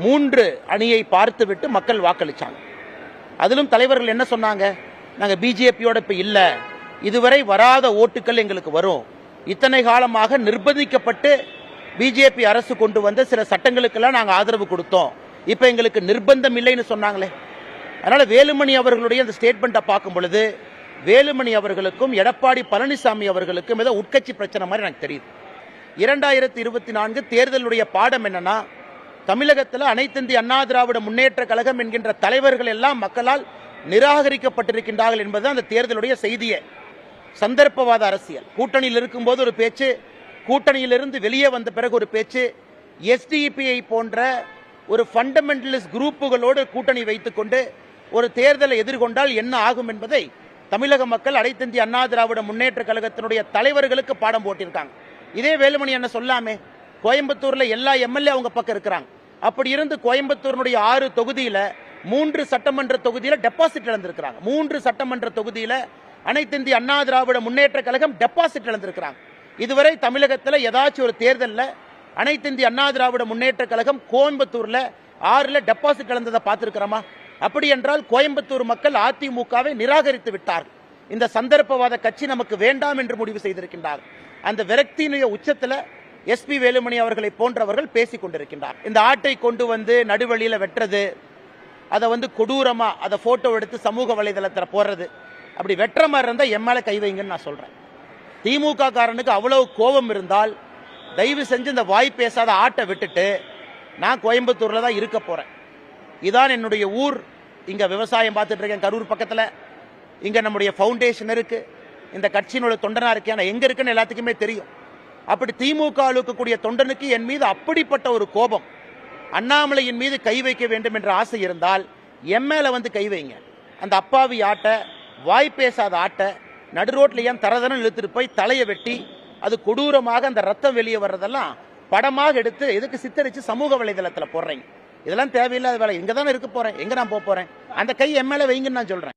3 அணியை பார்த்துவிட்டு மக்கள் வாக்களிச்சாங்க. அதிலும் தலைவர்கள் என்ன சொன்னாங்க? நாங்கள் பிஜேபியோட இப்ப இல்ல, இதுவரை வராத ஓட்டுகள் எங்களுக்கு வரும். இத்தனை காலமாக நிர்பந்திக்கப்பட்டு பிஜேபி அரசு கொண்டு வந்த சில சட்டங்களுக்கெல்லாம் நாங்கள் ஆதரவு கொடுத்தோம், இப்ப எங்களுக்கு நிர்பந்தம் இல்லைன்னு சொன்னாங்களே. அதனால வேலுமணி அவர்களுடைய அந்த ஸ்டேட்மெண்ட்டை பார்க்கும் பொழுது வேலுமணி அவர்களுக்கும் எடப்பாடி பழனிசாமி அவர்களுக்கும் ஏதோ உட்கட்சி பிரச்சனை மாதிரி எனக்கு தெரியுது. 2024 தேர்தலுடைய பாடம் என்னன்னா, தமிழகத்தில் அனைத்து இந்திய அண்ணா திராவிட முன்னேற்ற கழகம் என்கின்ற தலைவர்கள் எல்லாம் மக்களால் நிராகரிக்கப்பட்டிருக்கின்றார்கள் என்பது அந்த தேர்தலுடைய செய்தியே. சந்தர்ப்பவாத அரசியல், கூட்டணியில் இருக்கும்போது ஒரு பேச்சு, கூட்டணியிலிருந்து வெளியே வந்த பிறகு ஒரு பேச்சு, எஸ்டிபிஐ போன்ற ஒரு ஃபண்டமெண்டலிஸ்ட் குரூப்புகளோடு கூட்டணி வைத்துக் கொண்டு ஒரு தேர்தலை எதிர்கொண்டால் என்ன ஆகும் என்பதை தமிழக மக்கள் அனைத்து இந்திய அண்ணா திராவிட முன்னேற்ற கழகத்தினுடைய தலைவர்களுக்கு பாடம் போட்டிருக்காங்க. இதே வேலுமணி என்ன சொல்லாமே, கோயம்புத்தூர்ல எல்லா எம்எல்ஏ அவங்க பக்கம் இருக்கிறாங்க. அப்படி இருந்து கோயம்புத்தூருடைய 6 தொகுதியில 3 சட்டமன்ற தொகுதியில டெபாசிட் இழந்திருக்கிறாங்க. 3 சட்டமன்ற தொகுதியில அனைத்து இந்திய அண்ணா திராவிட முன்னேற்ற கழகம் டெபாசிட் இழந்திருக்கிறாங்க. இதுவரை தமிழகத்தில் ஏதாச்சும் ஒரு தேர்தலில் அனைத்து இந்திய அண்ணா திராவிட முன்னேற்ற கழகம் கோயம்புத்தூர்ல 6ல டெபாசிட் இழந்ததை பார்த்திருக்கிறோமா? அப்படி என்றால் கோயம்புத்தூர் மக்கள் அதிமுகவை நிராகரித்து விட்டார்கள். இந்த சந்தர்ப்பவாத கட்சி நமக்கு வேண்டாம் என்று முடிவு செய்திருக்கின்றார். அந்த விரக்தியினுடைய உச்சத்தில் எஸ்பி வேலுமணி அவர்களை போன்றவர்கள் பேசிக் கொண்டிருக்கின்றார். இந்த ஆட்டை கொண்டு வந்து நடுவழியில வெட்டுறது, அதை கொடூரமா அதை போட்டோ எடுத்து சமூக வலைதளத்தில் போடுறது, அப்படி வெட்டுற மாதிரி இருந்தால் என் மேல கை வைங்கன்னு நான் சொல்றேன். திமுக காரனுக்கு அவ்வளவு கோபம் இருந்தால் தயவு செஞ்சு இந்த வாய் பேசாத ஆட்டை விட்டுட்டு நான் கோயம்புத்தூர்ல தான் இருக்க போறேன். இதான் என்னுடைய ஊர். இங்க விவசாயம் பார்த்துட்டு இருக்கேன் கரூர் பக்கத்தில். இங்க நம்முடைய ஃபவுண்டேஷன் இருக்கு. இந்த கட்சியினுடைய தொண்டனா இருக்கேன், எங்க இருக்குன்னு எல்லாத்துக்குமே தெரியும். அப்படி திமுக இருக்கக்கூடிய தொண்டனுக்கு என் மீது அப்படிப்பட்ட ஒரு கோபம், அண்ணாமலையின் மீது கை வைக்க வேண்டும் என்ற ஆசை இருந்தால் என் மேல கை வைங்க. அந்த அப்பாவி ஆட்டை, வாய் பேசாத ஆட்டை நடு ரோட்ல ஏன் தரதன இழுத்துட்டு போய் தலையை வெட்டி அது கொடூரமாக அந்த ரத்தம் வெளியே வர்றதெல்லாம் படமாக எடுத்து எதுக்கு சித்தரிச்சு சமூக வலைதளத்தில் போடுறீங்க? இதெல்லாம் தேவையில்லாத வேலை. இங்க தானே இருக்க போறேன், எங்க நான் போறேன்? அந்த கை என் மேல வைங்கன்னு நான் சொல்றேன்.